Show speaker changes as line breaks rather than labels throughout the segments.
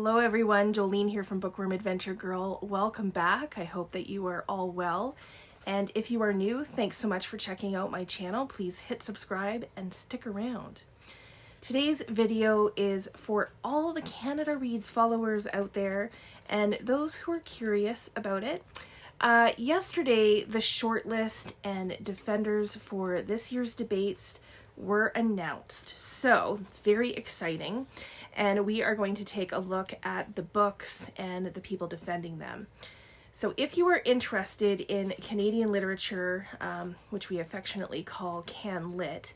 Hello everyone, Jolene here from Bookworm Adventure Girl. Welcome back. I hope that you are all well. And if you are new, thanks so much for checking out my channel. Please hit subscribe and stick around. Today's video is for all the Canada Reads followers out there and those who are curious about it. Yesterday, the shortlist and defenders for this year's debates were announced. So it's very exciting. And we are going to take a look at the books and the people defending them. So if you are interested in Canadian literature, which we affectionately call Can Lit,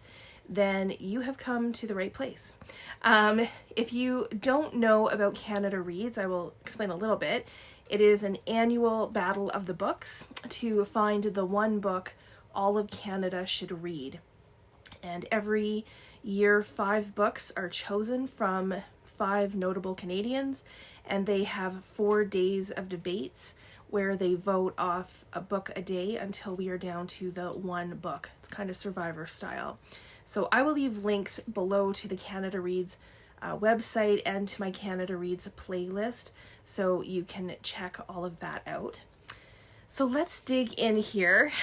then you have come to the right place. If you don't know about Canada Reads, I will explain a little bit. It is an annual battle of the books to find the one book all of Canada should read. And every year, 5 books are chosen from 5 notable Canadians, and they have 4 days of debates where they vote off a book a day until we are down to the one book. It's kind of Survivor style. So I will leave links below to the Canada Reads website and to my Canada Reads playlist so you can check all of that out. So let's dig in here.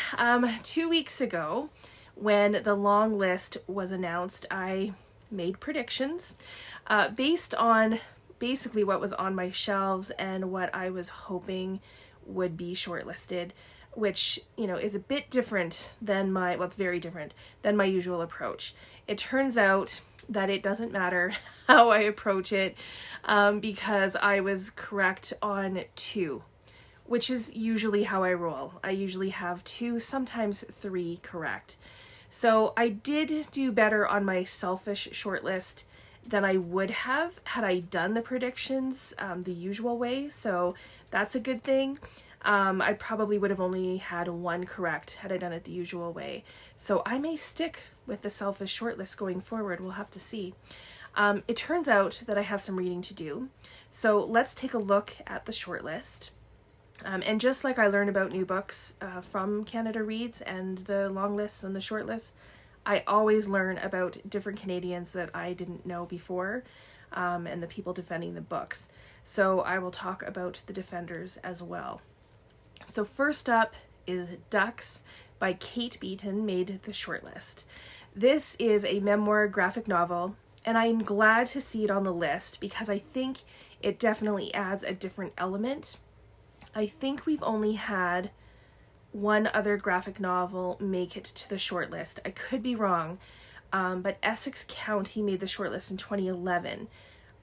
2 weeks ago, when the long list was announced, I made predictions based on basically what was on my shelves and what I was hoping would be shortlisted, which, you know, is a bit different than my, well, it's very different than my usual approach. It turns out that it doesn't matter how I approach it because I was correct on 2, which is usually how I roll. I usually have 2, sometimes 3 correct. So I did do better on my selfish shortlist than I would have had I done the predictions the usual way. So that's a good thing. I probably would have only had 1 correct had I done it the usual way. So I may stick with the selfish shortlist going forward. We'll have to see. It turns out that I have some reading to do. So let's take a look at the shortlist. And just like I learn about new books from Canada Reads and the long lists and the short lists, I always learn about different Canadians that I didn't know before and the people defending the books. So I will talk about the defenders as well. So first up is Ducks by Kate Beaton made the shortlist. This is a memoir graphic novel, and I'm glad to see it on the list because I think it definitely adds a different element. I think we've only had 1 other graphic novel make it to the shortlist. I could be wrong, but Essex County made the shortlist in 2011.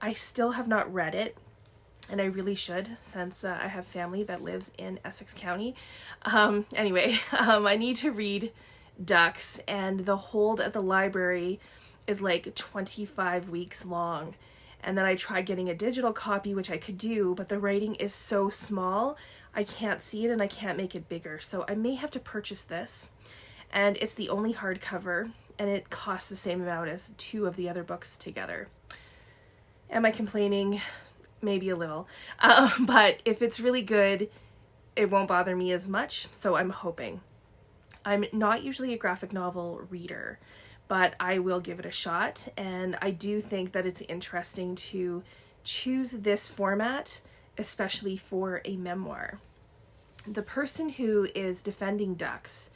I still have not read it, and I really should since I have family that lives in Essex County. Anyway, I need to read Ducks, and the hold at the library is like 25 weeks long. And then I tried getting a digital copy, which I could do, but the writing is so small, I can't see it and I can't make it bigger. So I may have to purchase this. And it's the only hardcover, and it costs the same amount as 2 of the other books together. Am I complaining? Maybe a little. But if it's really good, it won't bother me as much, so I'm hoping. I'm not usually a graphic novel reader, but I will give it a shot, and I do think that it's interesting to choose this format, especially for a memoir. The person who is defending Ducks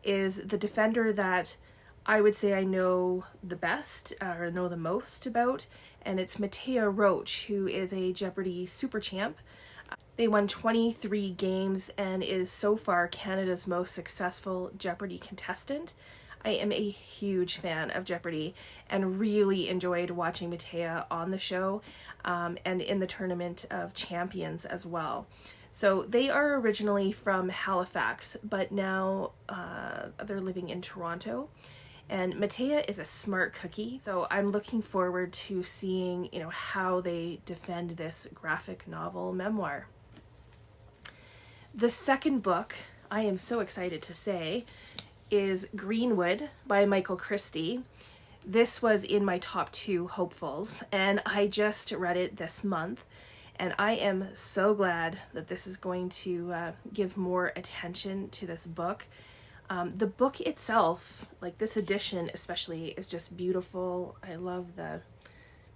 is the defender that I would say I know the best, or know the most about, and it's Mattea Roach, who is a Jeopardy super champ. They won 23 games and is so far Canada's most successful Jeopardy contestant. I am a huge fan of Jeopardy and really enjoyed watching Mattea on the show and in the Tournament of Champions as well. So they are originally from Halifax, but now they're living in Toronto. And Mattea is a smart cookie, so I'm looking forward to seeing, you know, how they defend this graphic novel memoir. The second book, I am so excited to say, is Greenwood by Michael Christie. This was in my top 2 hopefuls, and I just read it this month, and I am so glad that this is going to give more attention to this book. The book itself, like this edition especially, is just beautiful. I love the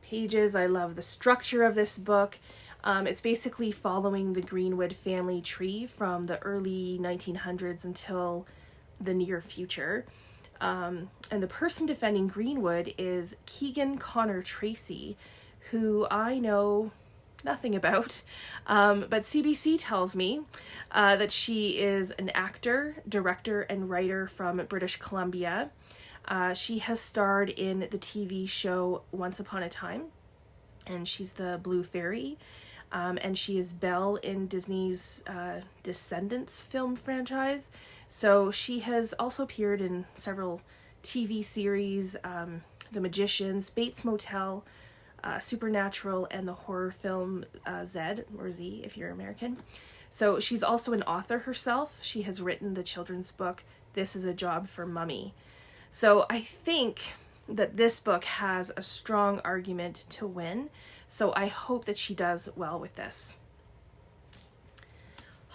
pages. I love the structure of this book. It's basically following the Greenwood family tree from the early 1900s until the near future. And the person defending Greenwood is Keegan Tracy, who I know nothing about, but CBC tells me that she is an actor, director, and writer from British Columbia. She has starred in the TV show Once Upon a Time, and she's the Blue Fairy, and she is Belle in Disney's Descendants film franchise. So she has also appeared in several TV series, The Magicians, Bates Motel, Supernatural, and the horror film Zed, or Z if you're American. So she's also an author herself. She has written the children's book, This Is a Job for Mummy. So I think that this book has a strong argument to win, so I hope that she does well with this.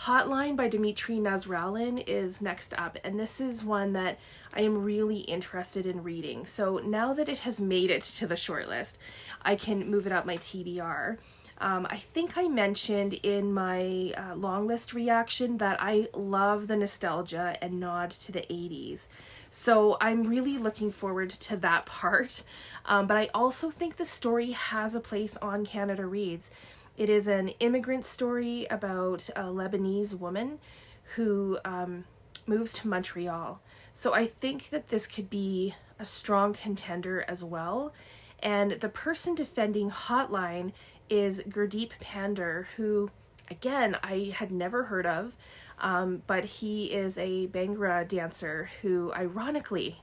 Hotline by Dimitri Nasrallah is next up, and this is one that I am really interested in reading. So now that it has made it to the shortlist, I can move it up my TBR. I think I mentioned in my long list reaction that I love the nostalgia and nod to the 80s. So I'm really looking forward to that part. But I also think the story has a place on Canada Reads. It is an immigrant story about a Lebanese woman who moves to Montreal. So I think that this could be a strong contender as well. And the person defending Hotline is Gurdeep Pandher, who, again, I had never heard of, but he is a Bhangra dancer who, ironically,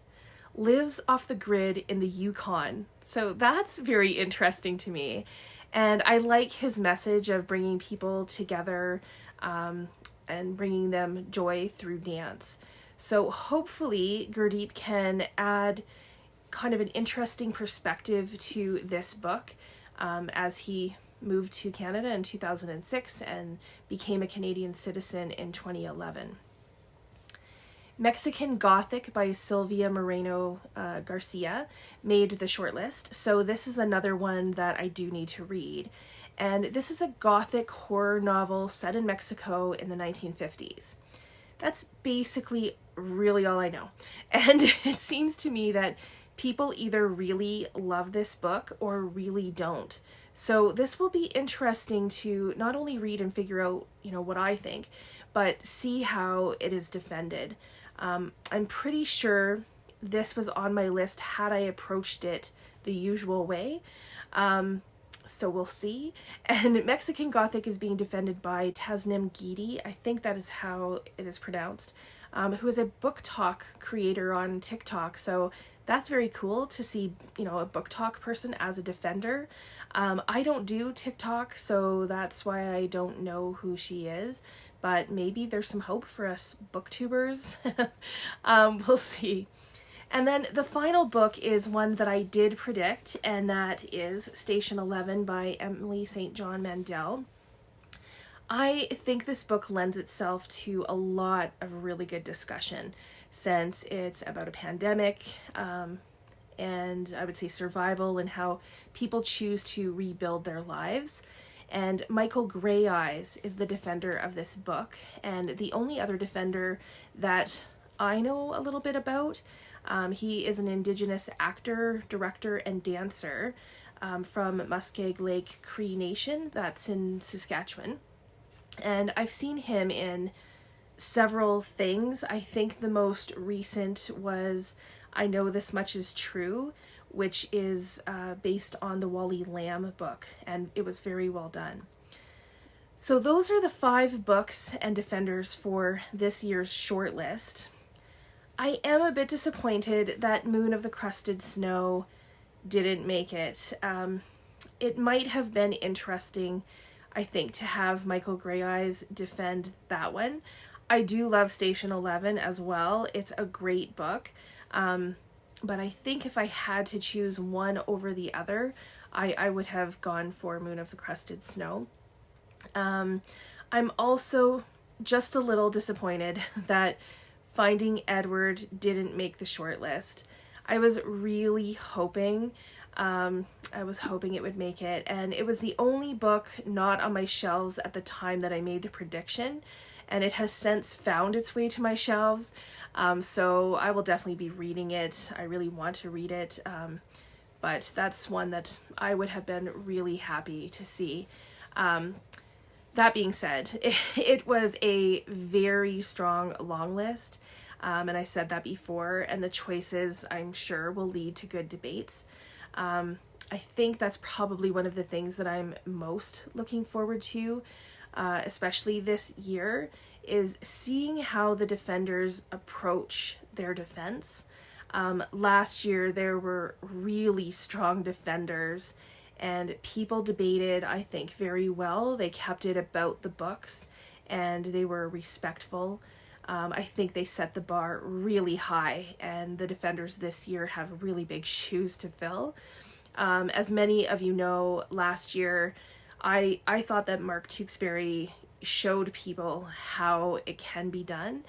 lives off the grid in the Yukon. So that's very interesting to me. And I like his message of bringing people together and bringing them joy through dance. So hopefully Gurdeep can add kind of an interesting perspective to this book as he moved to Canada in 2006 and became a Canadian citizen in 2011. Mexican Gothic by Sylvia Moreno Garcia made the shortlist, so this is another one that I do need to read. And this is a Gothic horror novel set in Mexico in the 1950s. That's basically really all I know. And it seems to me that people either really love this book or really don't. So this will be interesting to not only read and figure out, what I think, but see how it is defended. I'm pretty sure this was on my list had I approached it the usual way. So we'll see. And Mexican Gothic is being defended by Tasnim Gidi. I think that is how it is pronounced. Who is a book talk creator on TikTok. So that's very cool to see, a book talk person as a defender. I don't do TikTok, so that's why I don't know who she is. But maybe there's some hope for us booktubers. We'll see. And then the final book is one that I did predict, and that is Station 11 by Emily St. John Mandel. I think this book lends itself to a lot of really good discussion since it's about a pandemic and I would say survival and how people choose to rebuild their lives. And Michael Greyeyes is the defender of this book, and the only other defender that I know a little bit about. He is an Indigenous actor, director, and dancer from Muskeg Lake Cree Nation, that's in Saskatchewan. And I've seen him in several things. I think the most recent was I Know This Much Is True, which is based on the Wally Lamb book, and it was very well done. So those are the 5 books and defenders for this year's shortlist. I am a bit disappointed that Moon of the Crusted Snow didn't make it. It might have been interesting, I think, to have Michael Greyeyes defend that one. I do love Station 11 as well. It's a great book. But I think if I had to choose one over the other, I would have gone for Moon of the Crusted Snow. I'm also just a little disappointed that Finding Edward didn't make the shortlist. I was really hoping I was hoping it would make it, and it was the only book not on my shelves at the time that I made the prediction, and it has since found its way to my shelves, so I will definitely be reading it. I really want to read it, but that's one that I would have been really happy to see. That being said, it was a very strong long list, and I said that before, and the choices, I'm sure, will lead to good debates. I think that's probably one of the things that I'm most looking forward to, especially this year, is seeing how the defenders approach their defense. Last year, there were really strong defenders, and people debated, I think, very well. They kept it about the books, and they were respectful. I think they set the bar really high, and the defenders this year have really big shoes to fill. As many of you know, last year, I thought that Mark TEWKSBURY showed people how it can be done.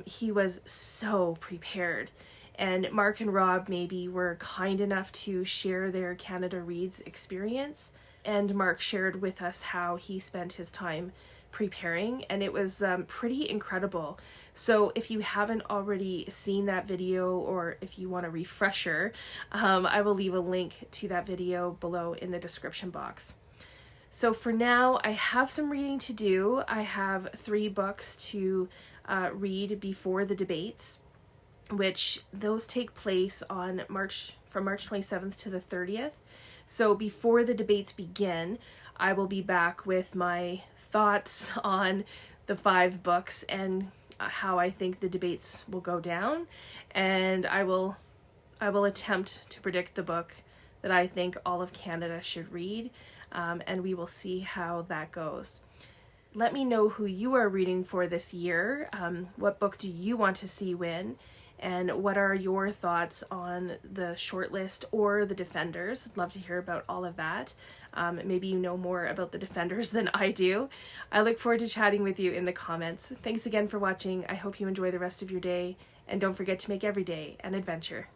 He was so prepared. And Mark and Rob maybe were kind enough to share their Canada Reads experience. And Mark shared with us how he spent his time preparing, and it was pretty incredible. So if you haven't already seen that video, or if you want a refresher, I will leave a link to that video below in the description box. So for now, I have some reading to do. I have 3 books to read before the debates, which those take place on from March 27th to the 30th. So before the debates begin, I will be back with my thoughts on the 5 books and how I think the debates will go down, and I will attempt to predict the book that I think all of Canada should read, and we will see how that goes. Let me know who you are reading for this year. What book do you want to see win? And what are your thoughts on the shortlist or the defenders? I'd love to hear about all of that. Maybe you know more about the defenders than I do. I look forward to chatting with you in the comments. Thanks again for watching. I hope you enjoy the rest of your day, and don't forget to make every day an adventure.